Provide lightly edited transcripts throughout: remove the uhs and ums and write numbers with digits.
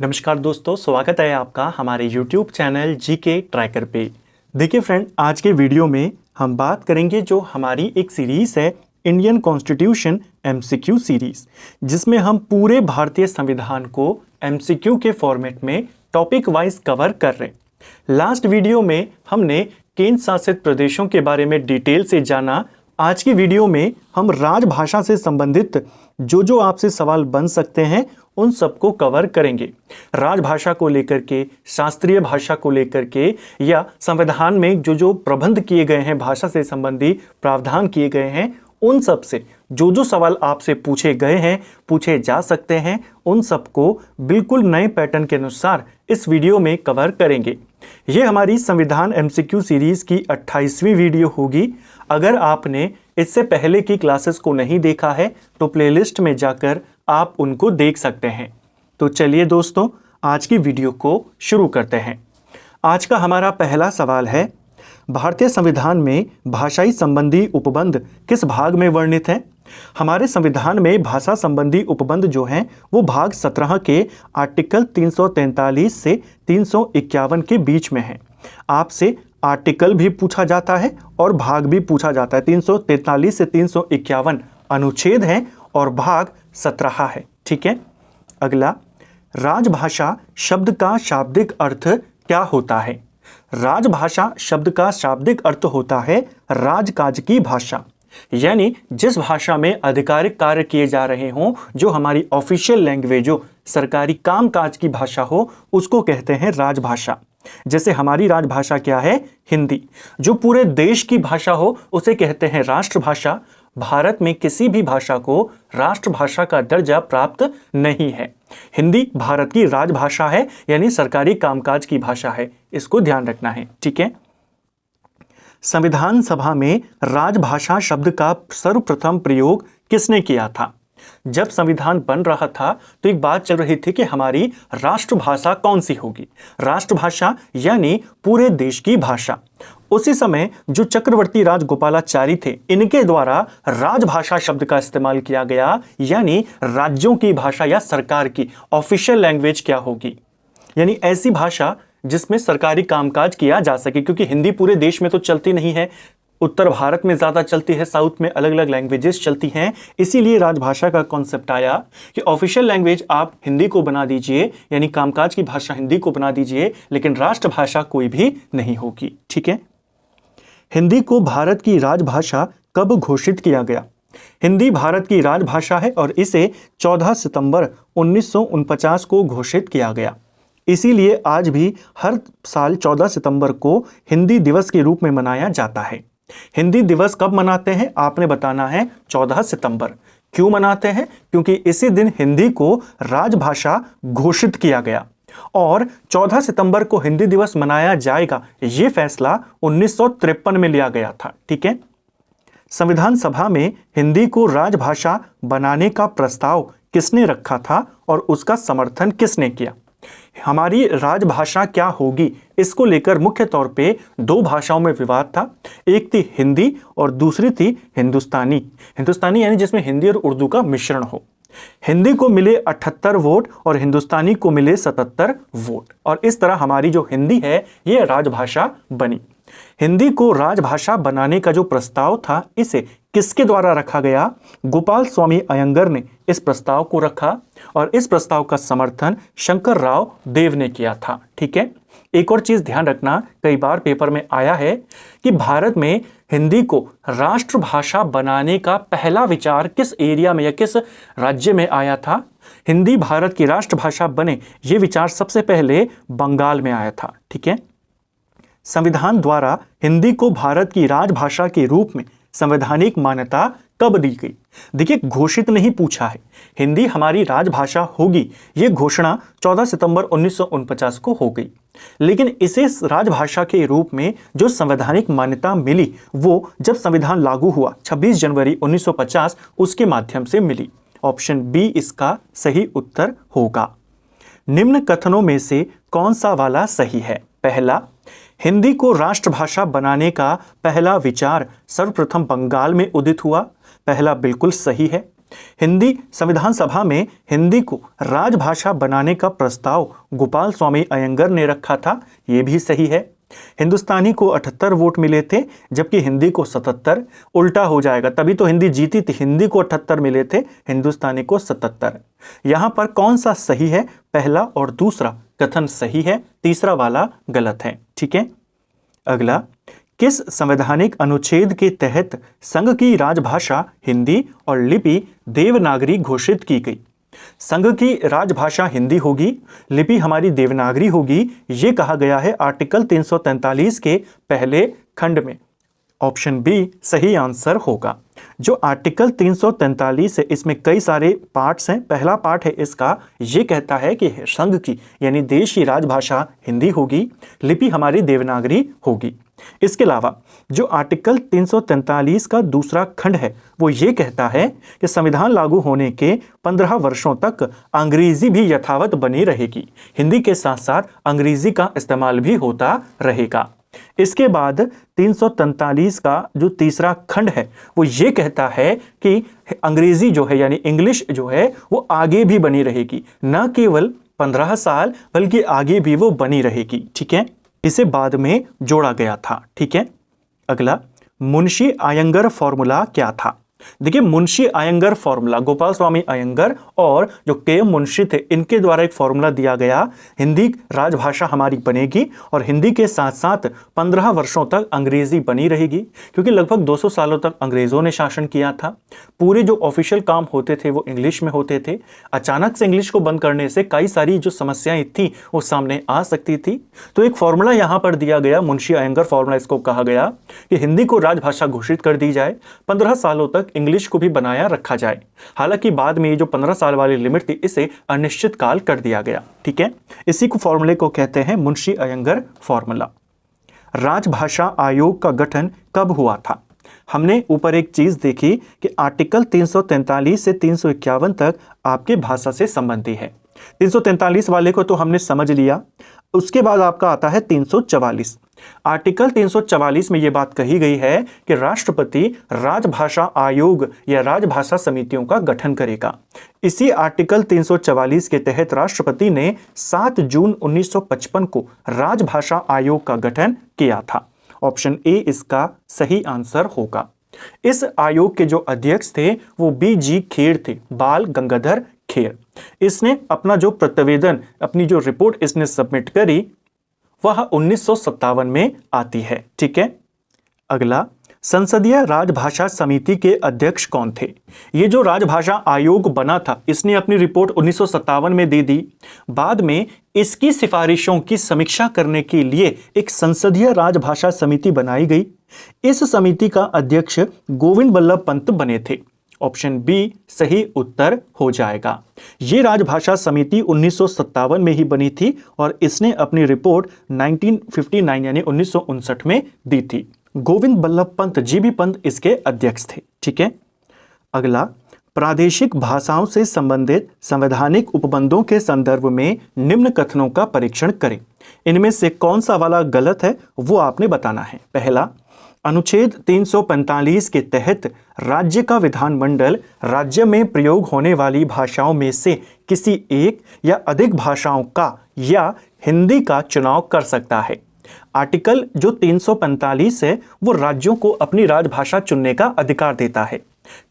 नमस्कार दोस्तों, स्वागत है आपका हमारे YouTube चैनल जीके ट्रैकर पे। देखिए फ्रेंड, आज के वीडियो में हम बात करेंगे जो हमारी एक सीरीज़ है इंडियन कॉन्स्टिट्यूशन MCQ सीरीज़, जिसमें हम पूरे भारतीय संविधान को MCQ के फॉर्मेट में टॉपिक वाइज कवर कर रहे हैं। लास्ट वीडियो में हमने केंद्र शासित प्रदेशों के बारे में डिटेल से जाना। आज की वीडियो में हम राजभाषा से संबंधित जो आपसे सवाल बन सकते हैं उन सबको कवर करेंगे। राजभाषा को लेकर के, शास्त्रीय भाषा को लेकर के, या संविधान में जो प्रबंध किए गए हैं, भाषा से संबंधी प्रावधान किए गए हैं, उन सब से जो सवाल आपसे पूछे गए हैं, पूछे जा सकते हैं, उन सबको बिल्कुल नए पैटर्न के अनुसार इस वीडियो में कवर करेंगे। ये हमारी संविधान MCQ सीरीज़ की 28वीं वीडियो होगी। अगर आपने इससे पहले की क्लासेस को नहीं देखा है तो प्लेलिस्ट में जाकर आप उनको देख सकते हैं। तो चलिए दोस्तों, आज की वीडियो को शुरू करते हैं। आज का हमारा पहला सवाल है, भारतीय संविधान में भाषाई संबंधी उपबंध किस भाग में वर्णित है? हमारे संविधान में भाषा संबंधी उपबंध जो हैं वो भाग 17 के आर्टिकल 343 से 351 के बीच में है। आपसे आर्टिकल भी पूछा जाता है और भाग भी पूछा जाता है। 343 से 351 अनुच्छेद हैं और भाग 17 है। ठीक है। अगला, राजभाषा शब्द का शाब्दिक अर्थ क्या होता है? राजभाषा शब्द का शाब्दिक अर्थ होता है राजकाज की भाषा, यानी जिस भाषा में आधिकारिक कार्य किए जा रहे हों, जो हमारी ऑफिशियल लैंग्वेज हो, सरकारी कामकाज की भाषा हो, उसको कहते हैं राजभाषा। जैसे हमारी राजभाषा क्या है? हिंदी। जो पूरे देश की भाषा हो उसे कहते हैं राष्ट्रभाषा। भारत में किसी भी भाषा को राष्ट्रभाषा का दर्जा प्राप्त नहीं है। हिंदी भारत की राजभाषा है, यानी सरकारी कामकाज की भाषा है। इसको ध्यान रखना है। ठीक है। संविधान सभा में राजभाषा शब्द का सर्वप्रथम प्रयोग किसने किया था? जब संविधान बन रहा था तो एक बात चल रही थी कि हमारी राष्ट्रभाषा कौन सी होगी। राष्ट्रभाषा यानी पूरे देश की भाषा। उसी समय जो चक्रवर्ती राजगोपालाचारी थे, इनके द्वारा राजभाषा शब्द का इस्तेमाल किया गया, यानी राज्यों की भाषा या सरकार की ऑफिशियल लैंग्वेज क्या होगी, यानी ऐसी भाषा जिसमें सरकारी कामकाज किया जा सके। क्योंकि हिंदी पूरे देश में तो चलती नहीं है, उत्तर भारत में ज़्यादा चलती है, साउथ में अलग अलग लैंग्वेजेस चलती हैं। इसीलिए राजभाषा का कॉन्सेप्ट आया कि ऑफिशियल लैंग्वेज आप हिंदी को बना दीजिए, यानी कामकाज की भाषा हिंदी को बना दीजिए, लेकिन राष्ट्रभाषा कोई भी नहीं होगी। ठीक है। हिंदी को भारत की राजभाषा कब घोषित किया गया? हिंदी भारत की राजभाषा है और इसे 14 सितंबर 1949 को घोषित किया गया। इसीलिए आज भी हर साल 14 सितंबर को हिंदी दिवस के रूप में मनाया जाता है। हिंदी दिवस कब मनाते हैं आपने बताना है? 14 सितंबर। क्यों मनाते हैं? क्योंकि इसी दिन हिंदी को राजभाषा घोषित किया गया और 14 सितंबर को हिंदी दिवस मनाया जाएगा, यह फैसला 1953 में लिया गया था। ठीक है। संविधान सभा में हिंदी को राजभाषा बनाने का प्रस्ताव किसने रखा था और उसका समर्थन किसने किया? हमारी राजभाषा क्या होगी, इसको लेकर मुख्य तौर पे दो भाषाओं में विवाद था। एक थी हिंदी और दूसरी थी हिंदुस्तानी। हिंदुस्तानी यानी जिसमें हिंदी और उर्दू का मिश्रण हो। हिंदी को मिले 78 वोट और हिंदुस्तानी को मिले 77 वोट, और इस तरह हमारी जो हिंदी है ये राजभाषा बनी। हिंदी को राजभाषा बनाने का जो प्रस्ताव था, इसे किसके द्वारा रखा गया? गोपाल स्वामी अयंगर ने इस प्रस्ताव को रखा और इस प्रस्ताव का समर्थन शंकर राव देव ने किया था। ठीक है। एक और चीज ध्यान रखना, कई बार पेपर में आया है कि भारत में हिंदी को राष्ट्रभाषा बनाने का पहला विचार किस एरिया में या किस राज्य में आया था? हिंदी भारत की राष्ट्रभाषा बने, ये विचार सबसे पहले बंगाल में आया था। ठीक है। संविधान द्वारा हिंदी को भारत की राजभाषा के रूप में संवैधानिक मान्यता कब दी गई? देखिए, घोषित नहीं पूछा है। हिंदी हमारी राजभाषा होगी, यह घोषणा 14 सितंबर 1949 को हो गई, लेकिन इसे राजभाषा के रूप में जो संवैधानिक मान्यता मिली वो जब संविधान लागू हुआ 26 जनवरी 1950, उसके माध्यम से मिली। ऑप्शन बी इसका सही उत्तर होगा। निम्न कथनों में से कौन सा वाला सही है? पहला, हिंदी को राष्ट्रभाषा बनाने का पहला विचार सर्वप्रथम बंगाल में उदित हुआ। पहला बिल्कुल सही है। हिंदी संविधान सभा में हिंदी को राजभाषा बनाने का प्रस्ताव गोपाल स्वामी अयंगर ने रखा था, ये भी सही है। हिंदुस्तानी को 78 वोट मिले थे जबकि हिंदी को 77, उल्टा हो जाएगा, तभी तो हिंदी जीती थी। हिंदी को 78 मिले थे, हिंदुस्तानी को 77। यहां पर कौन सा सही है? पहला और दूसरा कथन सही है, तीसरा वाला गलत है। ठीक है, अगला, किस संवैधानिक अनुच्छेद के तहत संघ की राजभाषा हिंदी और लिपि देवनागरी घोषित की गई? संघ की राजभाषा हिंदी होगी, लिपि हमारी देवनागरी होगी, ये कहा गया है आर्टिकल 343 के पहले खंड में। ऑप्शन बी सही आंसर होगा। जो आर्टिकल 343 है इसमें कई सारे पार्ट्स हैं। पहला पार्ट है इसका, ये कहता है कि संघ की यानी देश की राजभाषा हिंदी होगी, लिपि हमारी देवनागरी होगी। इसके अलावा जो आर्टिकल 343 का दूसरा खंड है वो ये कहता है कि संविधान लागू होने के 15 वर्षों तक अंग्रेजी भी यथावत बनी रहेगी, हिंदी के साथ साथ अंग्रेजी का इस्तेमाल भी होता रहेगा। इसके बाद 343 का जो तीसरा खंड है वो ये कहता है कि अंग्रेजी जो है यानी इंग्लिश जो है वो आगे भी बनी रहेगी, न केवल 15 साल बल्कि आगे भी वो बनी रहेगी। ठीक है, इसे बाद में जोड़ा गया था। ठीक है, अगला, मुंशी अयंगर फॉर्मूला क्या था? देखिए, मुंशी अयंगर फॉर्मूला गोपाल स्वामी अयंगर और जो के.एम. मुंशी थे इनके द्वारा एक फॉर्मूला दिया गया, हिंदी राजभाषा हमारी बनेगी और हिंदी के साथ साथ 15 वर्षों तक अंग्रेजी बनी रहेगी, क्योंकि लगभग 200 सालों तक अंग्रेजों ने शासन किया था। पूरे जो ऑफिशियल काम होते थे वो इंग्लिश में होते थे। अचानक से इंग्लिश को बंद करने से कई सारी जो समस्याएं थी वो सामने आ सकती थी। तो एक फॉर्मूला यहां पर दिया गया, मुंशी अयंगर फॉर्मूला इसको कहा गया कि हिंदी को राजभाषा घोषित कर दी जाए, 15 सालों तक इंग्लिश को भी बनाया रखा जाए। हालांकि बाद में ये जो 15 साल वाली लिमिट थी इसे अनिश्चित काल कर दिया गया। ठीक है, इसी को फॉर्मूले को कहते हैं मुंशी अयंगर फॉर्मूला। राजभाषा आयोग का गठन कब हुआ था? हमने ऊपर एक चीज देखी कि आर्टिकल 343 से 351 तक आपके भाषा से संबंधी है। 343 वाले को तो हमने समझ लिया। उसके बाद आपका आता है 344। आर्टिकल 344 में यह बात कही गई है कि राष्ट्रपति राजभाषा आयोग या राजभाषा समितियों का गठन करेगा। इसी आर्टिकल 344 के तहत राष्ट्रपति ने 7 जून 1955 को राजभाषा आयोग का गठन किया था। ऑप्शन ए इसका सही आंसर होगा। इस आयोग के जो अध्यक्ष थे वो बी.जी. खेर थे, बाल गंगाधर खेर। इसने अपना जो प्रतिवेदन, अपनी जो रिपोर्ट इसने सबमिट करी वह 1957 में आती है। ठीक है, अगला, संसदीय राजभाषा समिति के अध्यक्ष कौन थे? ये जो राजभाषा आयोग बना था इसने अपनी रिपोर्ट 1957 में दे दी। बाद में इसकी सिफारिशों की समीक्षा करने के लिए एक संसदीय राजभाषा समिति बनाई गई। इस समिति का अध्यक्ष गोविंद बल्लभ पंत बने थे। ऑप्शन बी सही उत्तर हो जाएगा। ये राजभाषा समिति 1957 में ही बनी थी और इसने अपनी रिपोर्ट 1959 यानी 1959 में दी थी। गोविंद बल्लभ पंत जीबी पंत इसके अध्यक्ष थे। ठीक है, अगला, प्रादेशिक भाषाओं से संबंधित संवैधानिक उपबंधों के संदर्भ में निम्न कथनों का परीक्षण करें। इनमें से कौन सा वाला गलत है वो आपने बताना है। पहला, अनुच्छेद 345 के तहत राज्य का विधानमंडल राज्य में प्रयोग होने वाली भाषाओं में से किसी एक या अधिक भाषाओं का या हिंदी का चुनाव कर सकता है। आर्टिकल जो 345 है वो राज्यों को अपनी राजभाषा चुनने का अधिकार देता है।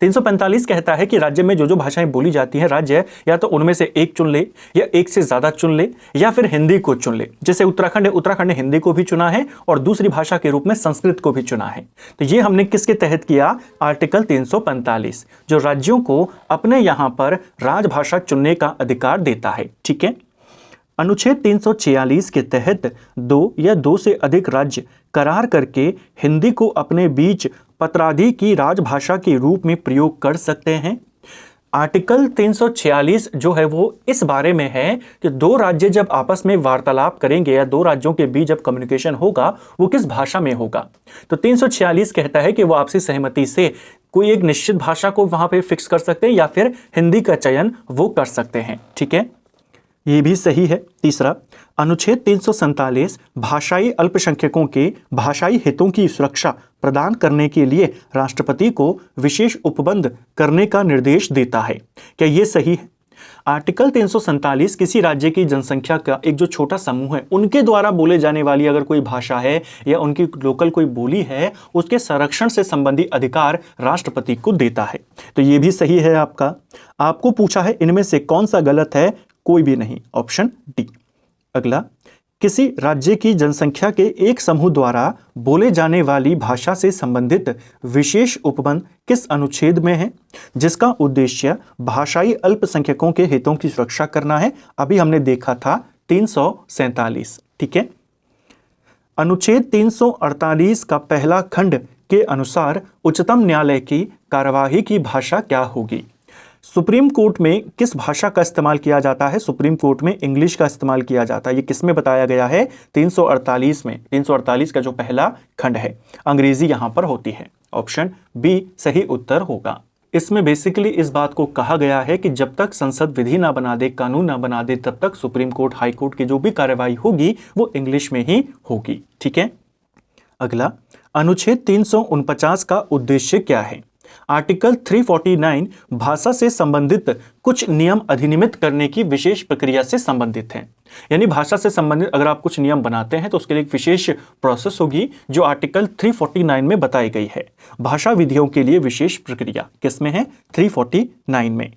345 कहता है कि राज्य में जो जो भाषाएं बोली जाती हैं राज्य या तो उनमें से एक चुन ले या एक से ज्यादा चुन ले या फिर हिंदी को चुन ले। जैसे उत्तराखंड है, उत्तराखंड ने हिंदी को भी चुना है और दूसरी भाषा के रूप में संस्कृत को भी चुना है। तो ये हमने किसके तहत किया? आर्टिकल 345 जो राज्यों को अपने यहां पर राजभाषा चुनने का अधिकार देता है। ठीक है, अनुच्छेद 346 के तहत 2 या 2 से अधिक राज्य करार करके हिंदी को अपने बीच पत्राधि की राजभाषा के रूप में प्रयोग कर सकते हैं। आर्टिकल 346 जो है वो इस बारे में है कि 2 राज्य जब आपस में वार्तालाप करेंगे या 2 राज्यों के बीच जब कम्युनिकेशन होगा वो किस भाषा में होगा। तो 346 कहता है कि वो आपसी सहमति से कोई एक निश्चित भाषा को वहां पे फिक्स कर सकते हैं या फिर हिंदी का चयन वो कर सकते हैं। ठीक है, ये भी सही है। तीसरा, अनुच्छेद 347 भाषाई अल्पसंख्यकों के भाषाई हितों की सुरक्षा प्रदान करने के लिए राष्ट्रपति को विशेष उपबंध करने का निर्देश देता है। क्या ये सही है? आर्टिकल 347 किसी राज्य की जनसंख्या का एक जो छोटा समूह है उनके द्वारा बोले जाने वाली अगर कोई भाषा है या उनकी लोकल कोई बोली है, उसके संरक्षण से संबंधी अधिकार राष्ट्रपति को देता है। तो ये भी सही है आपका। आपको पूछा है इनमें से कौन सा गलत है? कोई भी नहीं, ऑप्शन डी। अगला, किसी राज्य की जनसंख्या के एक समूह द्वारा बोले जाने वाली भाषा से संबंधित विशेष उपबंध किस अनुच्छेद में है जिसका उद्देश्य भाषाई अल्पसंख्यकों के हितों की सुरक्षा करना है? अभी हमने देखा था 347, ठीक है। अनुच्छेद 348 का पहला खंड के अनुसार उच्चतम न्यायालय की कार्यवाही की भाषा क्या होगी? सुप्रीम कोर्ट में किस भाषा का इस्तेमाल किया जाता है? सुप्रीम कोर्ट में इंग्लिश का इस्तेमाल किया जाता है। ये किस में बताया गया है? 348 में। 348 का जो पहला खंड है, अंग्रेजी यहां पर होती है। ऑप्शन बी सही उत्तर होगा। इसमें बेसिकली इस बात को कहा गया है कि जब तक संसद विधि ना बना दे, कानून ना बना दे, तब तक सुप्रीम कोर्ट, हाई कोर्ट की जो भी कार्यवाही होगी वो इंग्लिश में ही होगी, ठीक है। अगला, अनुच्छेद 349 का उद्देश्य क्या है? आर्टिकल 349 भाषा से संबंधित कुछ नियम अधिनियमित करने की विशेष प्रक्रिया से संबंधित है। यानी भाषा से संबंधित अगर आप कुछ नियम बनाते हैं तो उसके लिए एक विशेष प्रोसेस होगी जो आर्टिकल 349 में बताई गई है। भाषा विधियों के लिए विशेष प्रक्रिया किसमें है? 349 में।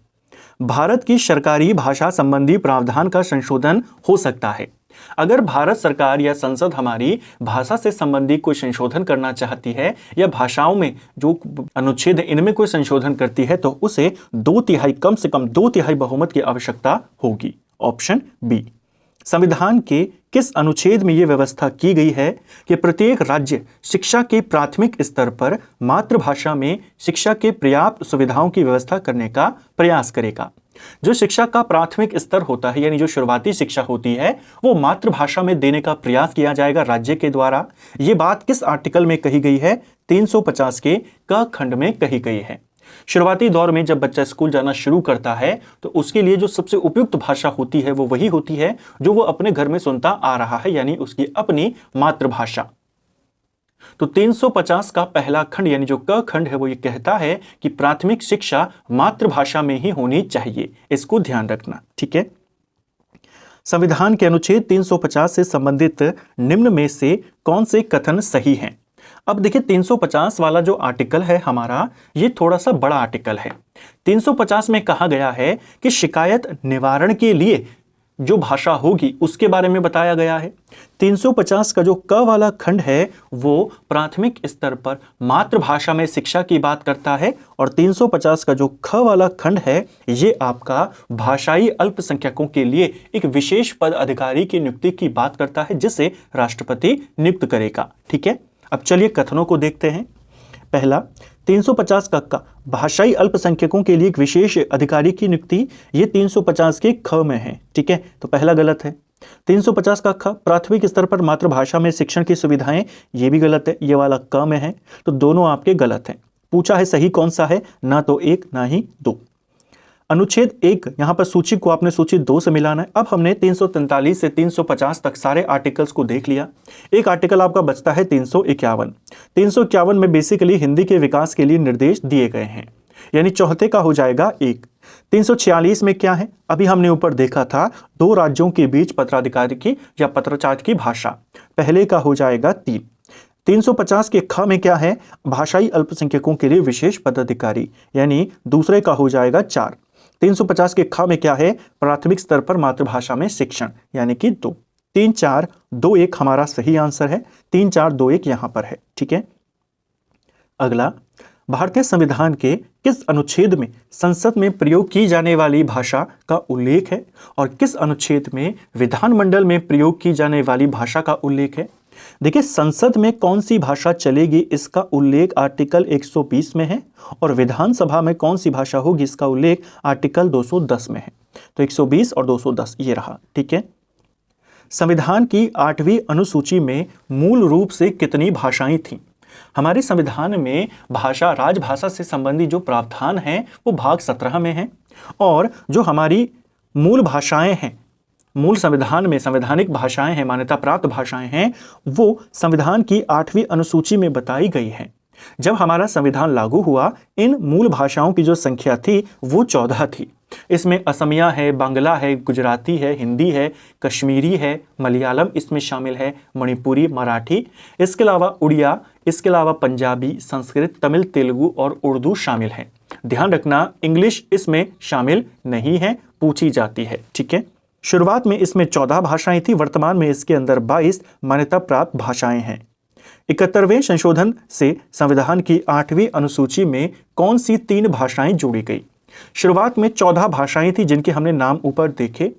भारत की सरकारी भाषा संबंधी प्रावधान का संशोधन हो सकता है। अगर भारत सरकार या संसद हमारी भाषा से संबंधी कोई संशोधन करना चाहती है या भाषाओं में जो अनुच्छेद है इनमें कोई संशोधन करती है तो उसे 2/3 कम से कम 2/3 बहुमत की आवश्यकता होगी। Option B. संविधान के किस अनुच्छेद में यह व्यवस्था की गई है कि प्रत्येक राज्य शिक्षा के प्राथमिक स्तर पर मातृभाषा में शिक्षा के पर्याप्त सुविधाओं की व्यवस्था करने का प्रयास करेगा? जो शिक्षा का प्राथमिक स्तर होता है यानी जो शुरुआती शिक्षा होती है वो मातृभाषा में देने का प्रयास किया जाएगा राज्य के द्वारा। ये बात किस आर्टिकल में कही गई है? 350 के क खंड में कही गई है। शुरुआती दौर में जब बच्चा स्कूल जाना शुरू करता है तो उसके लिए जो सबसे उपयुक्त भाषा होती है वो वही होती है जो वो अपने घर में सुनता आ रहा है, यानी उसकी अपनी मातृभाषा। तो 350 का पहला खंड यानी जो क खंड है वो ये कहता है कि प्राथमिक शिक्षा मातृभाषा में ही होनी चाहिए। इसको ध्यान रखना, ठीक है। संविधान के अनुच्छेद 350 से संबंधित निम्न में से कौन से कथन सही हैं? अब देखिए 350 वाला जो आर्टिकल है हमारा, ये थोड़ा सा बड़ा आर्टिकल है। 350 में कहा गया है कि शिकायत निवारण के लिए जो भाषा होगी उसके बारे में बताया गया है। 350 का जो क वाला खंड है वो प्राथमिक स्तर पर मातृभाषा में शिक्षा की बात करता है और 350 का जो ख वाला खंड है ये आपका भाषाई अल्पसंख्यकों के लिए एक विशेष पद अधिकारी की नियुक्ति की बात करता है जिसे राष्ट्रपति नियुक्त करेगा, ठीक है। अब चलिए कथनों को देखते हैं। पहला, 350 का भाषाई अल्पसंख्यकों के लिए एक विशेष अधिकारी की नियुक्ति, ये 350 के ख में है, ठीक है। तो पहला गलत है। 350 का ख प्राथमिक स्तर पर मातृभाषा में शिक्षण की सुविधाएं, ये भी गलत है, ये वाला क में है। तो दोनों आपके गलत हैं। पूछा है सही कौन सा है? ना तो 1 ना ही 2। अनुच्छेद 1 यहाँ पर सूची को आपने सूची 2 से मिलाना है। अब हमने 343 से 350 तक सारे आर्टिकल्स को देख लिया। एक आर्टिकल आपका बचता है 351। 351 में बेसिकली हिंदी के विकास के लिए निर्देश दिए गए हैं, यानी चौथे का हो जाएगा 1। 346 में क्या है? अभी हमने ऊपर देखा था 2 राज्यों के बीच पत्राधिकारी की या पत्राचार की भाषा, पहले का हो जाएगा 3। 350 के ख में क्या है? भाषाई अल्पसंख्यकों के लिए विशेष पदाधिकारी, यानी दूसरे का हो जाएगा 4। 350 के ख में क्या है? प्राथमिक स्तर पर मातृभाषा में शिक्षण, यानी कि 2। 3 4 2 1 हमारा सही आंसर है। 3 4 2 1 यहां पर है, ठीक है। अगला, भारतीय संविधान के किस अनुच्छेद में संसद में प्रयोग की जाने वाली भाषा का उल्लेख है और किस अनुच्छेद में विधानमंडल में प्रयोग की जाने वाली भाषा का उल्लेख है? देखिए संसद में कौन सी भाषा चलेगी इसका उल्लेख आर्टिकल 120 में है और विधानसभा में कौन सी भाषा होगी इसका उल्लेख आर्टिकल 210 में है। तो 120 और 210 ये रहा, ठीक है। संविधान की 8वीं अनुसूची में मूल रूप से कितनी भाषाएं थीं? हमारे संविधान में भाषा, राजभाषा से संबंधी जो प्रावधान है वो भाग 17 में है और जो हमारी मूल भाषाएं हैं मूल संविधान में संवैधानिक भाषाएं हैं, मान्यता प्राप्त भाषाएं हैं, वो संविधान की 8वीं अनुसूची में बताई गई हैं। जब हमारा संविधान लागू हुआ, इन मूल भाषाओं की जो संख्या थी वो 14 थी। इसमें असमिया है, बांग्ला है, गुजराती है, हिंदी है, कश्मीरी है, मलयालम इसमें शामिल है, मणिपुरी, मराठी, इसके अलावा उड़िया, इसके अलावा पंजाबी, संस्कृत, तमिल, तेलुगु और उर्दू शामिल है। ध्यान रखना इंग्लिश इसमें शामिल नहीं है, पूछी जाती है। ठीक है, शुरुआत में इसमें 14 भाषाएं थी, वर्तमान में इसके अंदर 22 मान्यता प्राप्त भाषाएं हैं। 71वें संशोधन से संविधान की 8वीं अनुसूची में कौन सी 3 भाषाएं जोड़ी गई? शुरुआत में 14 भाषाएं थी जिनके हमने नाम ऊपर देखे।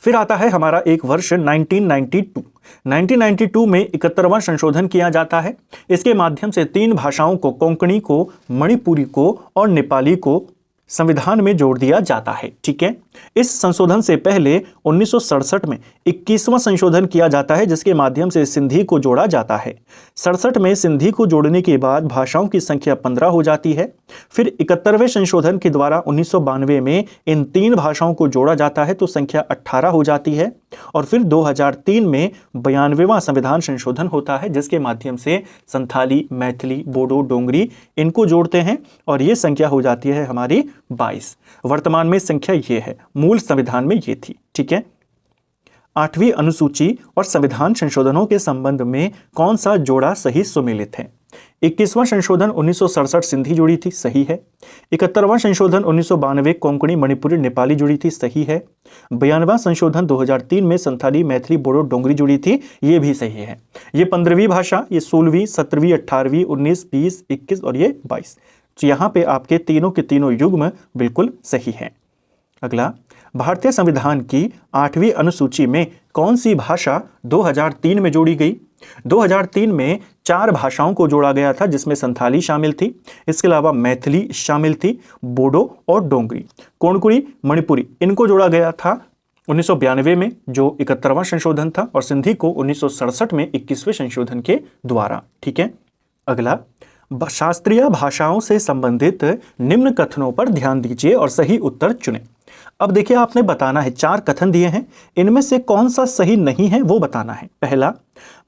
फिर आता है हमारा एक वर्ष 1992। 1992 में 71वां संशोधन किया जाता है। इसके माध्यम से 3 भाषाओं को, कोंकणी को, मणिपुरी को और नेपाली को संविधान में जोड़ दिया जाता है। ठीक है, इस संशोधन से पहले 1967 में 21वां संशोधन किया जाता है जिसके माध्यम से सिंधी को जोड़ा जाता है। 67 में सिंधी को जोड़ने के बाद भाषाओं की संख्या 15 हो जाती है। फिर 71वें संशोधन के द्वारा 1992 में इन 3 भाषाओं को जोड़ा जाता है तो संख्या 18 हो जाती है। और फिर 2003 में 92वां संविधान संशोधन होता है जिसके माध्यम से संथाली, मैथिली, बोडो, डोंगरी इनको जोड़ते हैं और ये संख्या हो जाती है हमारी 22। वर्तमान में संख्या ये है, मूल संविधान में ये थी। ठीक है, 8वीं अनुसूची और संविधान संशोधनों के संबंध में कौन सा जोड़ा सही सुमेलित है? 21वां संशोधन 1967 सिंधी जुड़ी थी, सही है। 71वां संशोधन 1992 कोंकणी, मणिपुरी, नेपाली जुड़ी थी, सही है। 92वां संशोधन 2003 में संथाली, मैथिली, बोडो, डोंगरी जुड़ी थी, ये भी सही है। ये 15वीं भाषा, ये 16वीं, 17वीं, 18वीं, 19, 20, 21 और ये 22। तो यहाँ पे आपके तीनों के तीनों युग्म बिल्कुल सही हैं। अगला, भारतीय संविधान की 8वीं अनुसूची में कौन सी भाषा 2003 में जोड़ी गई? 2003 में 4 भाषाओं को जोड़ा गया था जिसमें संथाली शामिल थी, इसके अलावा मैथिली शामिल थी, बोडो और डोंगरी, कोंकणी, मणिपुरी इनको जोड़ा गया था 1992 में जो 71वां संशोधन था और सिंधी को 1967 में 21वें संशोधन के द्वारा। ठीक है, अगला, शास्त्रीय भाषाओं से संबंधित निम्न कथनों पर ध्यान दीजिए और सही उत्तर चुनें। अब देखिए, आपने बताना है, 4 कथन दिए हैं, इनमें से कौन सा सही नहीं है वो बताना है। पहला,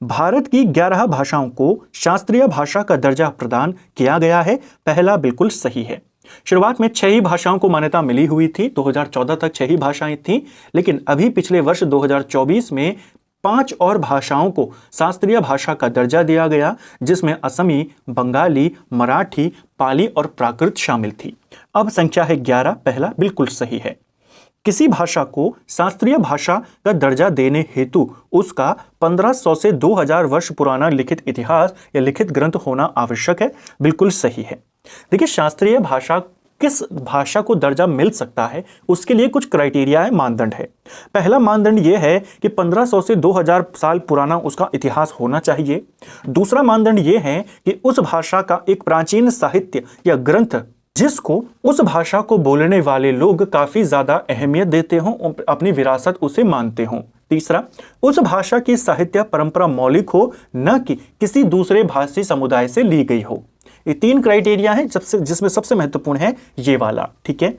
भारत की 11 भाषाओं को शास्त्रीय भाषा का दर्जा प्रदान किया गया है। पहला बिल्कुल सही है। शुरुआत में 6 ही भाषाओं को मान्यता मिली हुई थी, 2014 तक 6 ही भाषाएं थीं, लेकिन अभी पिछले वर्ष 2024 में 5 और भाषाओं को शास्त्रीय भाषा का दर्जा दिया गया जिसमें असमी, बंगाली, मराठी, पाली और प्राकृत शामिल थी। अब संख्या है 11, पहला बिल्कुल सही है। किसी भाषा को शास्त्रीय भाषा का दर्जा देने हेतु उसका 1500 से 2000 वर्ष पुराना लिखित इतिहास या लिखित ग्रंथ होना आवश्यक है, बिल्कुल सही है। देखिए, शास्त्रीय भाषा किस भाषा को दर्जा मिल सकता है उसके लिए कुछ क्राइटेरिया है, मानदंड है। पहला मानदंड यह है कि 1500 से 2000 साल पुराना उसका इतिहास होना चाहिए। दूसरा मानदंड यह है कि उस भाषा का एक प्राचीन साहित्य या ग्रंथ जिसको उस भाषा को बोलने वाले लोग काफी ज्यादा अहमियत देते हों, अपनी विरासत उसे मानते हों। तीसरा, उस भाषा की साहित्य परंपरा मौलिक हो, न कि किसी दूसरे भाषी समुदाय से ली गई हो। ये 3 क्राइटेरिया हैं जिसमें सबसे महत्वपूर्ण है ये वाला। ठीक है,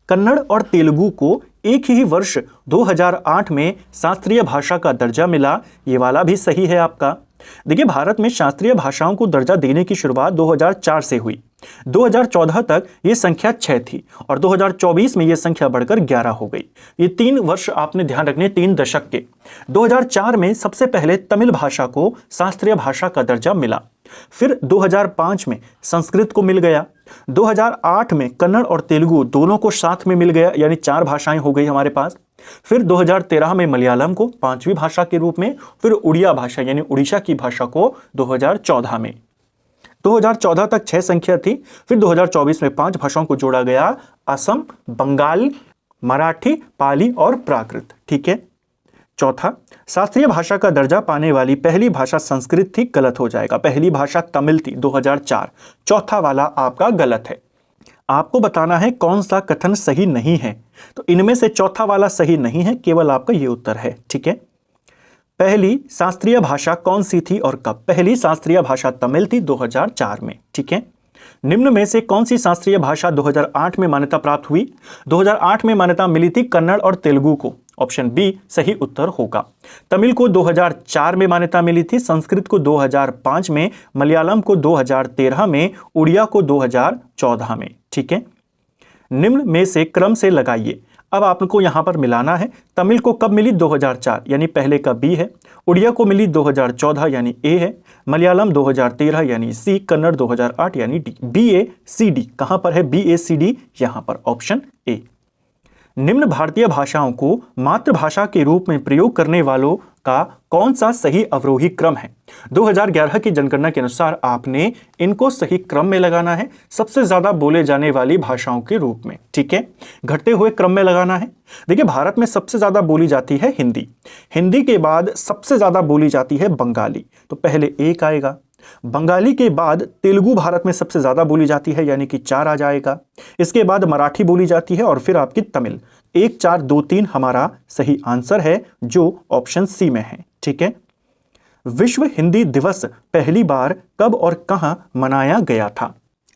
कन्नड़ और तेलुगु को एक ही वर्ष 2008 में शास्त्रीय भाषा का दर्जा मिला, ये वाला भी सही है आपका। देखिए, भारत में शास्त्रीय भाषाओं को दर्जा देने की शुरुआत 2004 से हुई। 2014 तक ये संख्या 6 थी और 2024 में ये संख्या बढ़कर 11 हो गई। ये 3 वर्ष आपने ध्यान रखने, 3 दशक के। 2004 में सबसे पहले तमिल भाषा को शास्त्रीय भाषा का दर्जा मिला। फिर 2005 में संस्कृत को मिल गया। 2008 में कन्नड़ और तेलुगु दोनों को साथ में मिल गया, यानी 4 भाषाएं हो गई हमारे पास। फिर 2013 में मलयालम को 5वीं भाषा के रूप में, फिर उड़िया भाषा यानी उड़ीसा की भाषा को 2014 में। 2014 तक 6 संख्या थी, फिर 2024 में 5 भाषाओं को जोड़ा गया, असम, बंगाल, मराठी, पाली और प्राकृत। ठीक है, चौथा, शास्त्रीय भाषा का दर्जा पाने वाली पहली भाषा संस्कृत थी, गलत हो जाएगा। पहली भाषा तमिल थी 2004। चौथा वाला आपका गलत है। आपको बताना है कौन सा कथन सही नहीं है, तो इनमें से चौथा वाला सही नहीं है, केवल आपका ये उत्तर है। ठीक है, पहली शास्त्रीय भाषा कौन सी थी और कब? पहली शास्त्रीय भाषा तमिल थी 2004 में। ठीक है, निम्न में से कौन सी शास्त्रीय भाषा 2008 में मान्यता प्राप्त हुई? 2008 में मान्यता मिली थी कन्नड़ और तेलुगु को, ऑप्शन बी सही उत्तर होगा। तमिल को 2004 में मान्यता मिली थी, संस्कृत को 2005 में, मलयालम को 2013 में, उड़िया को 2014 में। ठीक है, निम्न में से क्रम से लगाइए। अब आपको यहां पर मिलाना है। तमिल को कब मिली? 2004 यानी पहले का बी है। उड़िया को मिली 2014 यानी ए है। मलयालम 2013 यानी सी। कन्नड़ 2008 यानी डी। बी ए सी डी कहां पर है? बी ए सी डी यहां पर ऑप्शन ए। निम्न भारतीय भाषाओं को मातृभाषा के रूप में प्रयोग करने वालों का कौन सा सही अवरोही क्रम है? 2011 की जनगणना के अनुसार आपने इनको सही क्रम में लगाना है, सबसे ज्यादा बोले जाने वाली भाषाओं के रूप में। ठीक है, घटते हुए क्रम में लगाना है। देखिए, भारत में सबसे ज्यादा बोली जाती है हिंदी। हिंदी के बाद सबसे ज्यादा बोली जाती है बंगाली, तो पहले एक आएगा। बंगाली के बाद तेलुगु भारत में सबसे ज्यादा बोली जाती है, यानी कि 4 आ जाएगा। इसके बाद मराठी बोली जाती है और फिर आपकी तमिल। 1 4 2 3 हमारा सही आंसर है, जो ऑप्शन सी में है। ठीक है, विश्व हिंदी दिवस पहली बार कब और कहां मनाया गया था?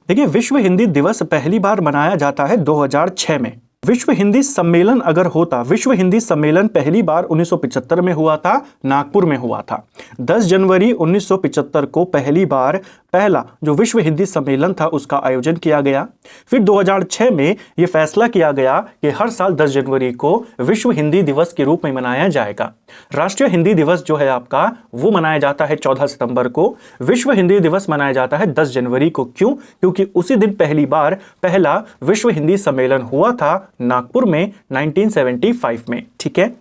देखिए, विश्व हिंदी दिवस पहली बार मनाया जाता है 2006 में। विश्व हिंदी सम्मेलन अगर होता, विश्व हिंदी सम्मेलन पहली बार 1975 में हुआ था, नागपुर में हुआ था। 10 जनवरी 1975 को पहली बार पहला जो विश्व हिंदी सम्मेलन था उसका आयोजन किया गया। फिर 2006 में यह फैसला किया गया कि हर साल 10 जनवरी को विश्व हिंदी दिवस के रूप में मनाया जाएगा। राष्ट्रीय हिंदी दिवस जो है आपका वो मनाया जाता है 14 सितंबर को। विश्व हिंदी दिवस मनाया जाता है 10 जनवरी को। क्यों? क्योंकि उसी दिन पहली बार पहला विश्व हिंदी सम्मेलन हुआ था नागपुर में 1975 में। ठीक है,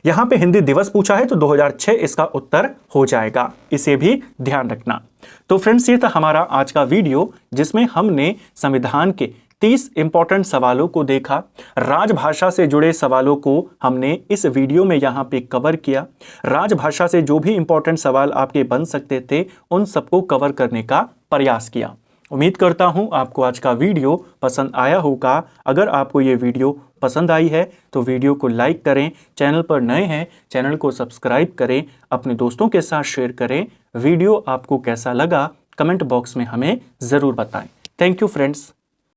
यहां पे हिंदी दिवस पूछा है तो 2006 इसका उत्तर हो जाएगा, इसे भी ध्यान रखना। तो फ्रेंड्स, ये था हमारा आज का वीडियो जिसमें हमने संविधान के 30 इंपॉर्टेंट सवालों को देखा। राजभाषा से जुड़े सवालों को हमने इस वीडियो में यहाँ पे कवर किया। राजभाषा से जो भी इंपॉर्टेंट सवाल आपके बन सकते थे उन सबको कवर करने का प्रयास किया। उम्मीद करता हूँ आपको आज का वीडियो पसंद आया होगा। अगर आपको ये वीडियो पसंद आई है तो वीडियो को लाइक करें, चैनल पर नए हैं चैनल को सब्सक्राइब करें, अपने दोस्तों के साथ शेयर करें। वीडियो आपको कैसा लगा कमेंट बॉक्स में हमें ज़रूर बताएं। Thank you friends.